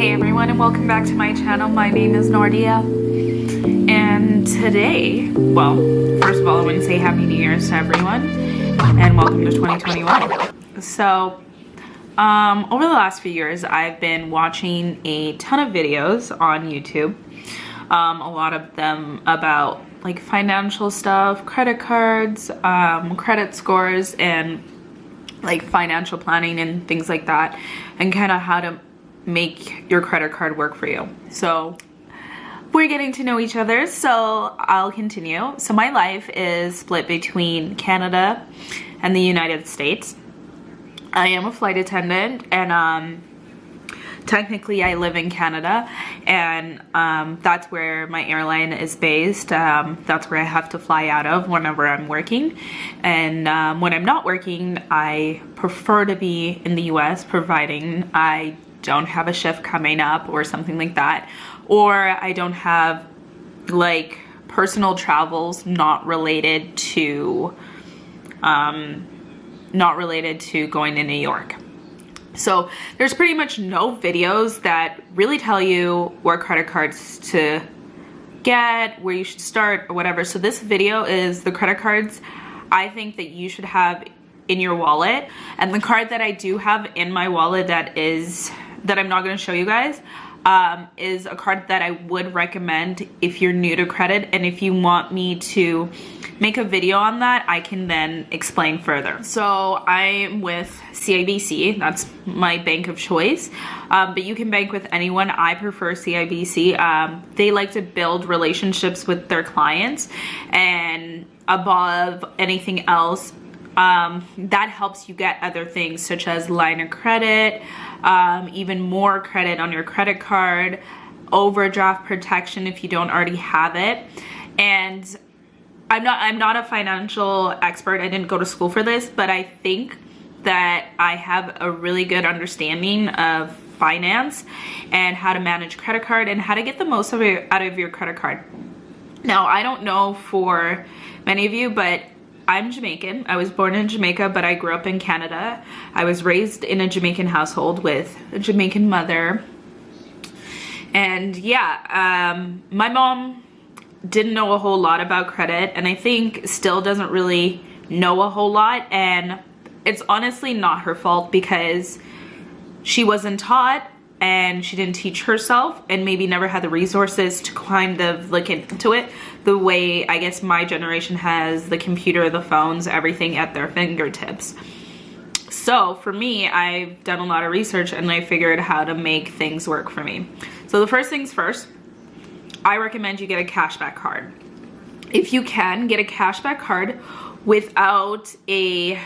Hey everyone, and welcome back to my channel. My name is Nordia, and today, well, first of all, I want to say Happy New Year's to everyone and welcome to 2021. So over the last few years, I've been watching a ton of videos on YouTube, a lot of them about like financial stuff, credit cards, credit scores, and like financial planning and things like that, and kind of how to make your credit card work for you. So we're getting to know each other, so I'll continue. So my life is split between Canada and the United States. I am a flight attendant, and technically I live in Canada, and that's where my airline is based. That's where I have to fly out of whenever I'm working, and when I'm not working, I prefer to be in the US, providing I don't have a shift coming up or something like that, or I don't have like personal travels not related to going to New York. So there's pretty much no videos that really tell you what credit cards to get, where you should start, or whatever. So this video is the credit cards I think that you should have in your wallet. And the card that I do have in my wallet that I'm not going to show you guys is a card that I would recommend if you're new to credit, and if you want me to make a video on that, I can then explain further. So I'm with CIBC, that's my bank of choice, but you can bank with anyone. I prefer CIBC. They like to build relationships with their clients, and above anything else, that helps you get other things such as line of credit, even more credit on your credit card, overdraft protection if you don't already have it. And I'm not a financial expert. I didn't go to school for this, but I think that I have a really good understanding of finance and how to manage credit card and how to get the most of it out of your credit card. Now, I don't know for many of you, but I'm Jamaican. I was born in Jamaica, but I grew up in Canada. I was raised in a Jamaican household with a Jamaican mother. And yeah, my mom didn't know a whole lot about credit, and I think still doesn't really know a whole lot. And it's honestly not her fault, because she wasn't taught and she didn't teach herself, and maybe never had the resources to kind of look into it the way I guess my generation has the computer, the phones, everything at their fingertips. So for me, I've done a lot of research and I figured how to make things work for me. So the first things first, I recommend you get a cashback card. If you can, get a cashback card without a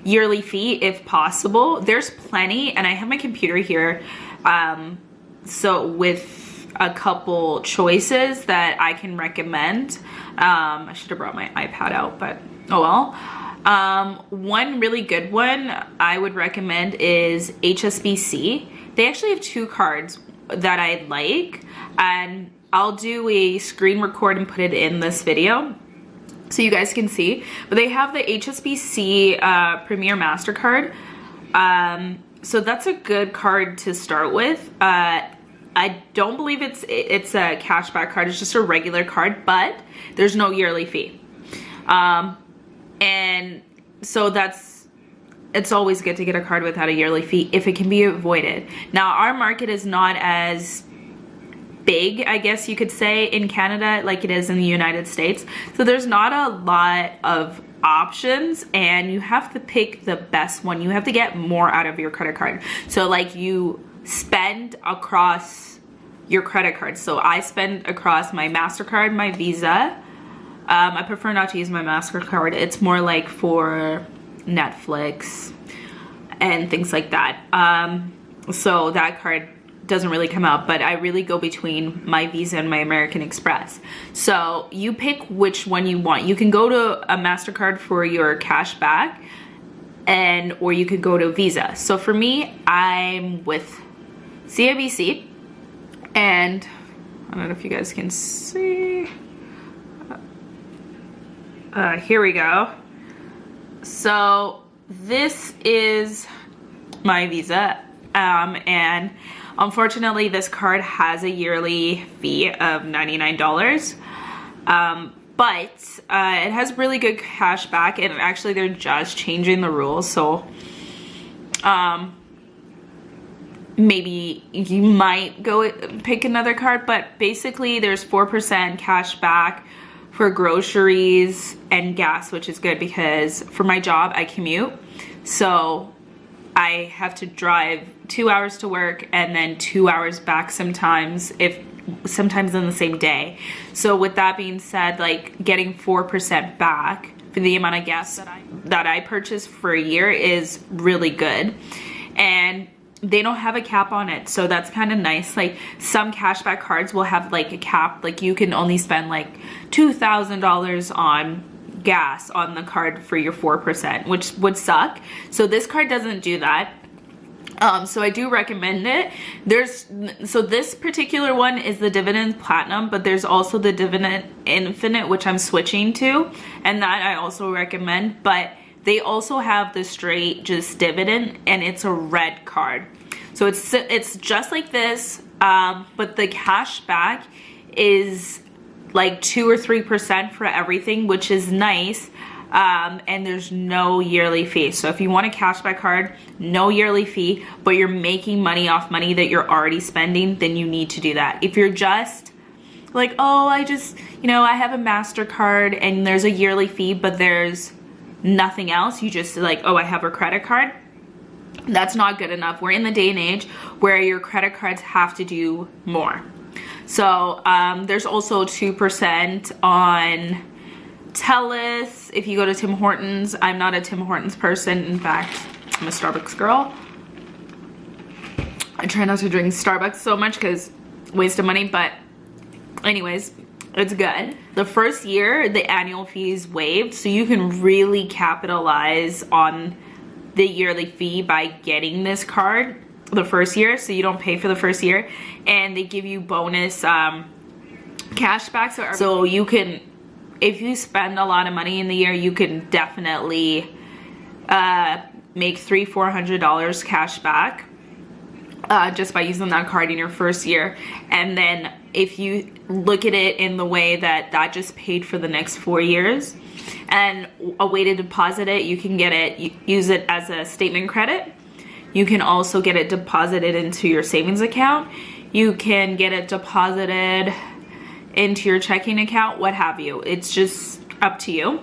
yearly fee if possible. There's plenty, and I have my computer here, so with a couple choices that I can recommend. I should have brought my iPad out, but oh well. One really good one I would recommend is HSBC. They actually have two cards that I like, and I'll do a screen record and put it in this video so you guys can see. But they have the HSBC Premier MasterCard. So that's a good card to start with. I don't believe it's a cashback card. It's just a regular card, but there's no yearly fee. And so it's always good to get a card without a yearly fee if it can be avoided. Now, our market is not as big, I guess you could say, in Canada like it is in the United States. So there's not a lot of options, and you have to pick the best one. You have to get more out of your credit card. So like you spend across your credit card. So I spend across my MasterCard, my Visa. I prefer not to use my MasterCard. It's more like for Netflix and things like that. So that card doesn't really come out, but I really go between my Visa and my American Express. So you pick which one you want. You can go to a MasterCard for your cash back, or you could go to Visa. So for me, I'm with CIBC, and I don't know if you guys can see. Here we go. So this is my Visa. And unfortunately this card has a yearly fee of $99. But it has really good cash back, and actually they're just changing the rules, so maybe you might go pick another card. But basically there's 4% cash back for groceries and gas, which is good because for my job I commute, so I have to drive 2 hours to work and then 2 hours back sometimes in the same day. So with that being said, like getting 4% back for the amount of gas that I purchase for a year is really good. And they don't have a cap on it, so that's kind of nice. Like some cashback cards will have like a cap, like you can only spend like $2,000 on gas on the card for your 4%, which would suck. So this card doesn't do that. So I do recommend it. So this particular one is the Dividend Platinum, but there's also the Dividend Infinite, which I'm switching to, and that I also recommend. But they also have the straight just Dividend, and it's a red card. So it's just like this, but the cash back is like 2 or 3% for everything, which is nice. And there's no yearly fee. So if you want a cashback card, no yearly fee, but you're making money off money that you're already spending, then you need to do that. If you're just like, oh, I just, I have a MasterCard and there's a yearly fee, but there's nothing else, you just like, oh, I have a credit card, that's not good enough. We're in the day and age where your credit cards have to do more. So there's also 2% on Telus if you go to Tim Hortons. I'm not a Tim Hortons person. In fact, I'm a Starbucks girl. I try not to drink Starbucks so much because waste of money, but anyways, it's good. The first year, the annual fee is waived, so you can really capitalize on the yearly fee by getting this card the first year, so you don't pay for the first year, and they give you bonus cash back. So you can, if you spend a lot of money in the year, you can definitely make $300-400 cash back just by using that card in your first year. And then if you look at it in the way that just paid for the next 4 years, and a way to deposit it, you can get it, use it as a statement credit. You can also get it deposited into your savings account. You can get it deposited into your checking account, what have you. It's just up to you.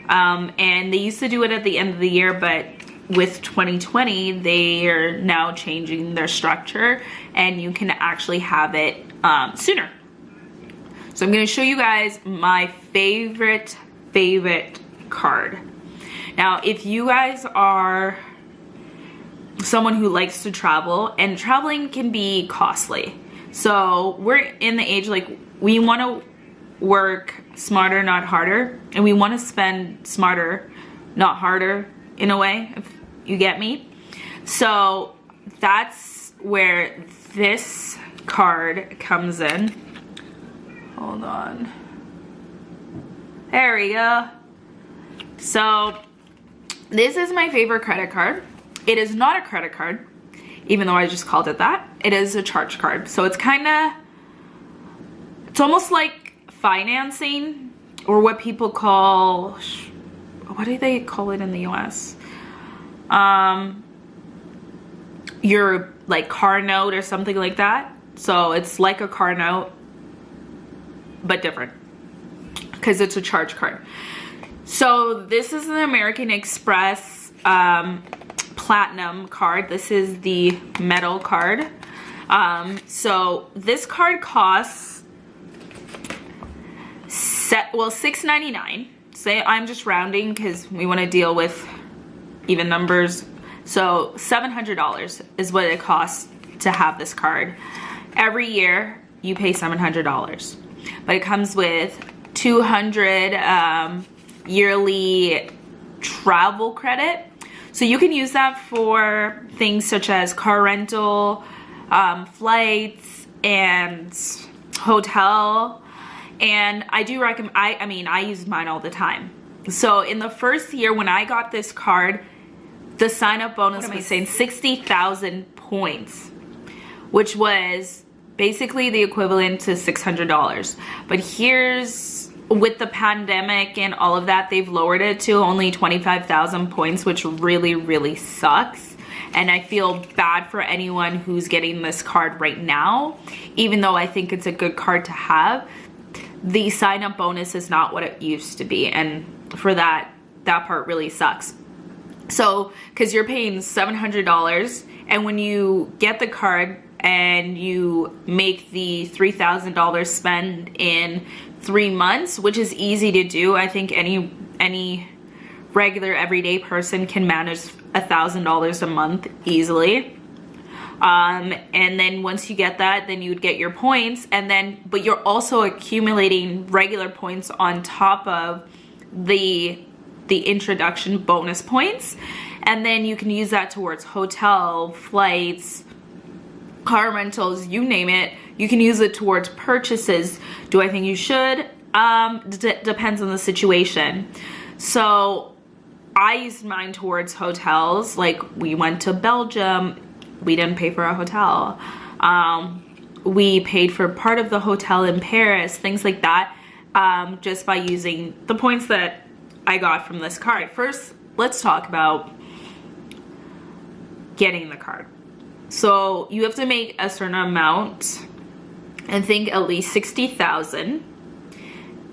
And they used to do it at the end of the year, but with 2020, they are now changing their structure and you can actually have it sooner. So I'm gonna show you guys my favorite card. Now, if you guys are someone who likes to travel, and traveling can be costly, so we're in the age like we want to work smarter, not harder, and we want to spend smarter, not harder, in a way, if you get me. So that's where this card comes in. Hold on. There we go. So this is my favorite credit card. It is not a credit card, even though I just called it that. It is a charge card. So it's it's almost like financing, or what people call, what do they call it in the US? Your like car note or something like that. So it's like a car note, but different, because it's a charge card. So this is an American Express Platinum card. This is the metal card. So this card costs $6.99. Say I'm just rounding because we want to deal with even numbers. So $700 is what it costs to have this card. Every year you pay $700, but it comes with 200 yearly travel credit. So you can use that for things such as car rental, flights, and hotel. And I do recommend, I use mine all the time. So in the first year when I got this card, the sign-up bonus was saying 60,000 points, which was basically the equivalent to $600. But here's, with the pandemic and all of that, they've lowered it to only 25,000 points, which really, really sucks. And I feel bad for anyone who's getting this card right now, even though I think it's a good card to have. The sign-up bonus is not what it used to be, and for that part really sucks. So, because you're paying $700, and when you get the card and you make the $3,000 spend in 3 months, which is easy to do. I think any regular everyday person can manage $1,000 a month easily. And then once you get that, then you would get your points, and then, but you're also accumulating regular points on top of the introduction bonus points, and then you can use that towards hotel, flights, car rentals, you name it. You can use it towards purchases. Do I think you should? Depends on the situation. So I used mine towards hotels. Like, we went to Belgium, we didn't pay for a hotel. We paid for part of the hotel in Paris, things like that, just by using the points that I got from this card. First, let's talk about getting the card. So you have to make a certain amount, and think at least 60,000.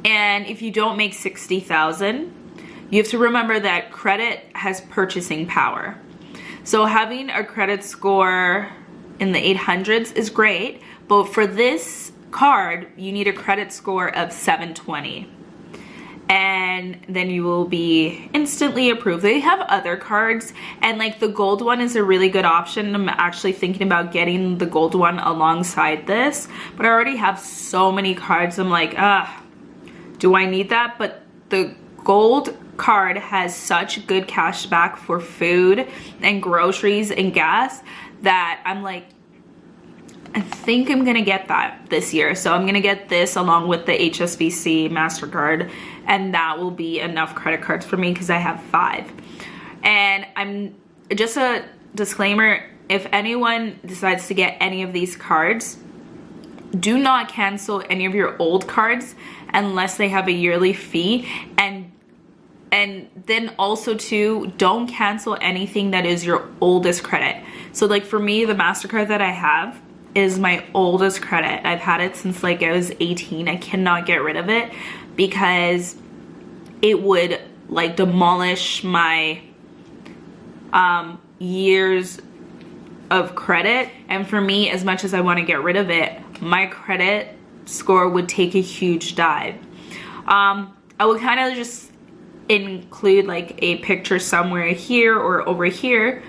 And if you don't make 60,000, you have to remember that credit has purchasing power. So having a credit score in the 800s is great, but for this card, you need a credit score of 720. And then you will be instantly approved. They have other cards, and like the gold one is a really good option. I'm actually thinking about getting the gold one alongside this, but I already have so many cards. I'm like, do I need that? But the gold card has such good cash back for food and groceries and gas that I'm like, I think I'm gonna get that this year. So I'm gonna get this along with the HSBC MasterCard, and that will be enough credit cards for me because I have 5. And I'm just a disclaimer, if anyone decides to get any of these cards, do not cancel any of your old cards unless they have a yearly fee. And then also too, don't cancel anything that is your oldest credit. So like for me, the MasterCard that I have is my oldest credit. I've had it since like I was 18. I cannot get rid of it because it would like demolish my years of credit. And for me, as much as I want to get rid of it, my credit score would take a huge dive. I would kind of just include like a picture somewhere here or over here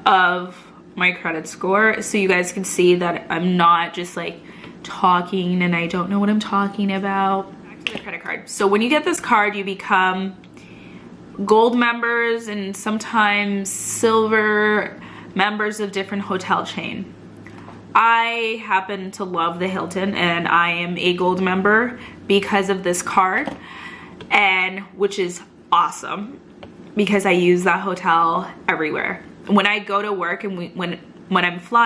of my credit score so you guys can see that I'm not just like talking and I don't know what I'm talking about. Back to the credit card. So when you get this card, you become gold members and sometimes silver members of different hotel chain. I happen to love the Hilton, and I am a gold member because of this card, and which is awesome because I use that hotel everywhere. When I go to work and when I'm flying